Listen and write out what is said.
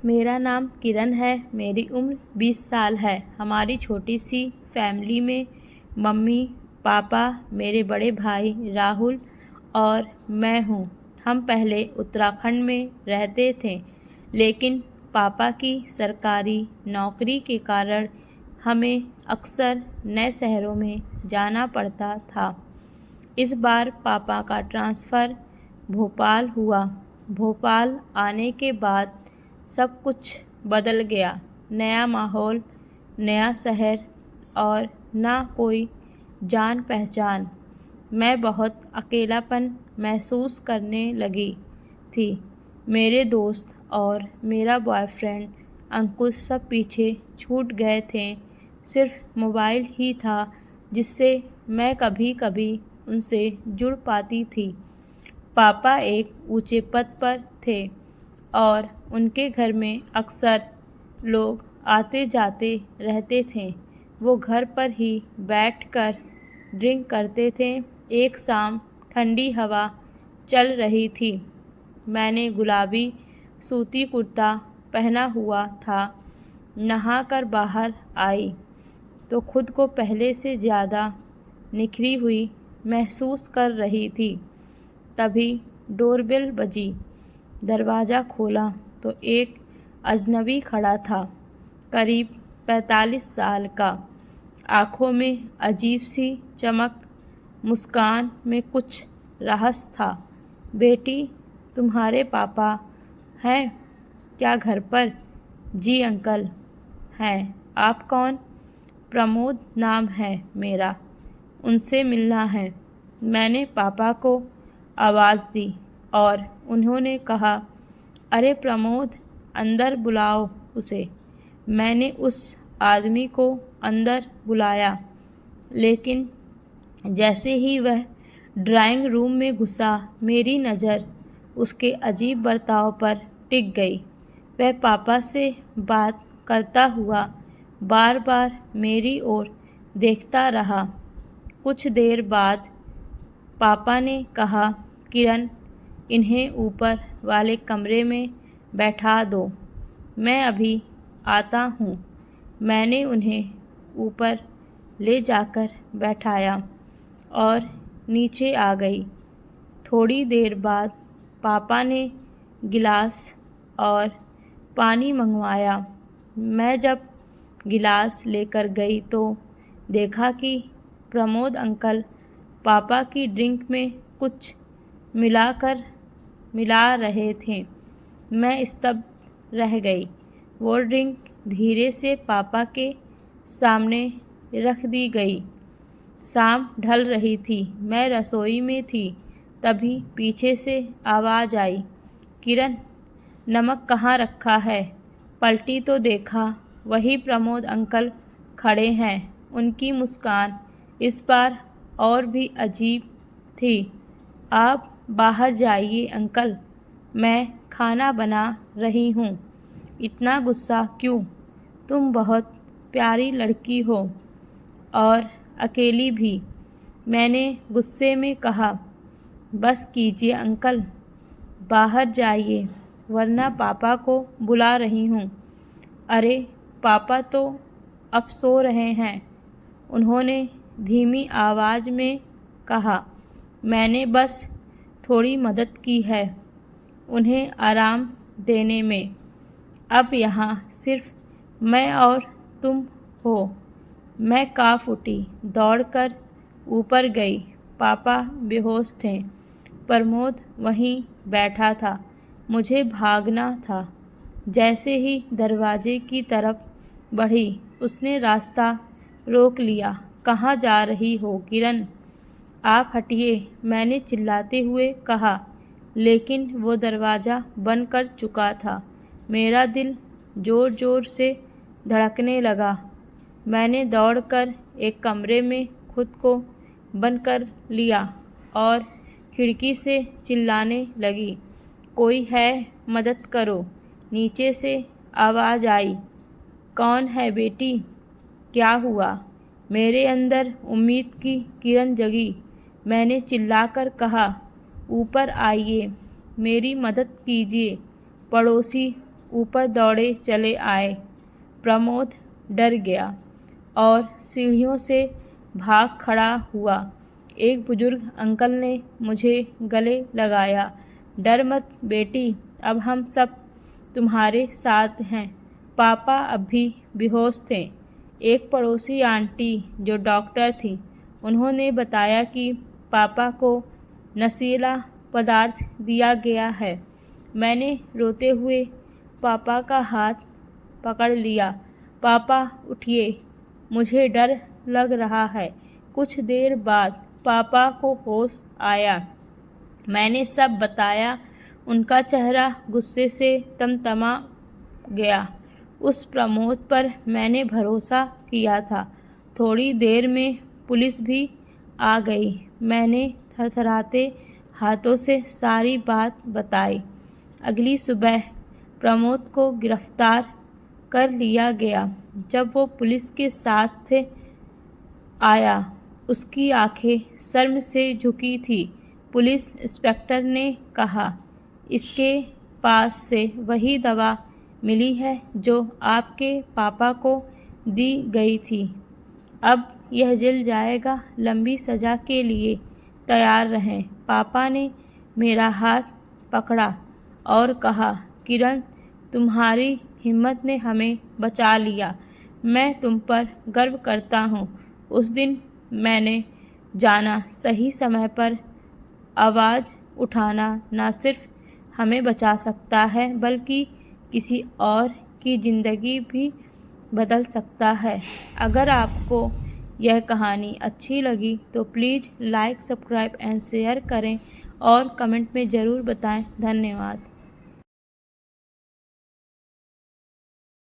मेरा नाम किरण है। मेरी उम्र 20 साल है। हमारी छोटी सी फैमिली में मम्मी, पापा, मेरे बड़े भाई राहुल और मैं हूँ। हम पहले उत्तराखंड में रहते थे, लेकिन पापा की सरकारी नौकरी के कारण हमें अक्सर नए शहरों में जाना पड़ता था। इस बार पापा का ट्रांसफ़र भोपाल हुआ। भोपाल आने के बाद सब कुछ बदल गया। नया माहौल, नया शहर और ना कोई जान पहचान। मैं बहुत अकेलापन महसूस करने लगी थी। मेरे दोस्त और मेरा बॉयफ्रेंड अंकुश सब पीछे छूट गए थे। सिर्फ मोबाइल ही था जिससे मैं कभी-कभी उनसे जुड़ पाती थी। पापा एक ऊंचे पद पर थे और उनके घर में अक्सर लोग आते जाते रहते थे। वो घर पर ही बैठकर ड्रिंक करते थे। एक शाम ठंडी हवा चल रही थी। मैंने गुलाबी सूती कुर्ता पहना हुआ था। नहाकर बाहर आई तो खुद को पहले से ज़्यादा निखरी हुई महसूस कर रही थी। तभी डोरबेल बजी। दरवाज़ा खोला तो एक अजनबी खड़ा था, करीब 45 साल का। आँखों में अजीब सी चमक, मुस्कान में कुछ रहस्य था। बेटी, तुम्हारे पापा हैं क्या घर पर? जी अंकल, हैं। आप कौन? प्रमोद नाम है मेरा। उनसे मिलना है। मैंने पापा को आवाज़ दी और उन्होंने कहा, अरे प्रमोद, अंदर बुलाओ उसे। मैंने उस आदमी को अंदर बुलाया, लेकिन जैसे ही वह ड्राइंग रूम में घुसा, मेरी नज़र उसके अजीब बर्ताव पर टिक गई। वह पापा से बात करता हुआ बार बार मेरी ओर देखता रहा। कुछ देर बाद पापा ने कहा, किरण, इन्हें ऊपर वाले कमरे में बैठा दो, मैं अभी आता हूँ। मैंने उन्हें ऊपर ले जाकर बैठाया और नीचे आ गई। थोड़ी देर बाद पापा ने गिलास और पानी मंगवाया। मैं जब गिलास लेकर गई तो देखा कि प्रमोद अंकल पापा की ड्रिंक में कुछ मिला रहे थे। मैं स्तब्ध रह गई। वो ड्रिंक धीरे से पापा के सामने रख दी गई। शाम ढल रही थी। मैं रसोई में थी। तभी पीछे से आवाज़ आई, किरण, नमक कहाँ रखा है? पलटी तो देखा, वही प्रमोद अंकल खड़े हैं। उनकी मुस्कान इस बार और भी अजीब थी। आप बाहर जाइए अंकल, मैं खाना बना रही हूँ। इतना गुस्सा क्यों? तुम बहुत प्यारी लड़की हो और अकेली भी। मैंने गुस्से में कहा। बस कीजिए अंकल, बाहर जाइए, वरना पापा को बुला रही हूँ। अरे पापा तो अब सो रहे हैं, उन्होंने धीमी आवाज़ में कहा। मैंने बस थोड़ी मदद की है उन्हें आराम देने में। अब यहाँ सिर्फ मैं और तुम हो। मैं काँप उठी, दौड़कर ऊपर गई। पापा बेहोश थे। प्रमोद वहीं बैठा था। मुझे भागना था। जैसे ही दरवाजे की तरफ बढ़ी, उसने रास्ता रोक लिया। कहाँ जा रही हो किरण? आप हटिए, मैंने चिल्लाते हुए कहा, लेकिन वो दरवाज़ा बंद कर चुका था। मेरा दिल ज़ोर-ज़ोर से धड़कने लगा। मैंने दौड़कर एक कमरे में खुद को बंद कर लिया और खिड़की से चिल्लाने लगी, कोई है? मदद करो। नीचे से आवाज़ आई, कौन है बेटी? क्या हुआ? मेरे अंदर उम्मीद की किरण जगी। मैंने चिल्लाकर कहा, ऊपर आइए, मेरी मदद कीजिए। पड़ोसी ऊपर दौड़े चले आए। प्रमोद डर गया और सीढ़ियों से भाग खड़ा हुआ। एक बुजुर्ग अंकल ने मुझे गले लगाया। डर मत बेटी, अब हम सब तुम्हारे साथ हैं। पापा अब भी बेहोश थे। एक पड़ोसी आंटी जो डॉक्टर थी, उन्होंने बताया कि पापा को नशीला पदार्थ दिया गया है। मैंने रोते हुए पापा का हाथ पकड़ लिया। पापा उठिए, मुझे डर लग रहा है। कुछ देर बाद पापा को होश आया। मैंने सब बताया। उनका चेहरा गुस्से से तमतमा गया। उस प्रमोद पर मैंने भरोसा किया था। थोड़ी देर में पुलिस भी आ गई। मैंने थरथराते हाथों से सारी बात बताई। अगली सुबह प्रमोद को गिरफ्तार कर लिया गया। जब वो पुलिस के साथ आया, उसकी आंखें शर्म से झुकी थी। पुलिस इंस्पेक्टर ने कहा, इसके पास से वही दवा मिली है जो आपके पापा को दी गई थी। अब यह जेल जाएगा। लंबी सज़ा के लिए तैयार रहें। पापा ने मेरा हाथ पकड़ा और कहा, किरण, तुम्हारी हिम्मत ने हमें बचा लिया। मैं तुम पर गर्व करता हूँ। उस दिन मैंने जाना सही समय पर आवाज़ उठाना न सिर्फ हमें बचा सकता है, बल्कि किसी और की ज़िंदगी भी बदल सकता है। अगर आपको यह कहानी अच्छी लगी तो please like, subscribe and share करें और कमेंट में ज़रूर बताएं। धन्यवाद।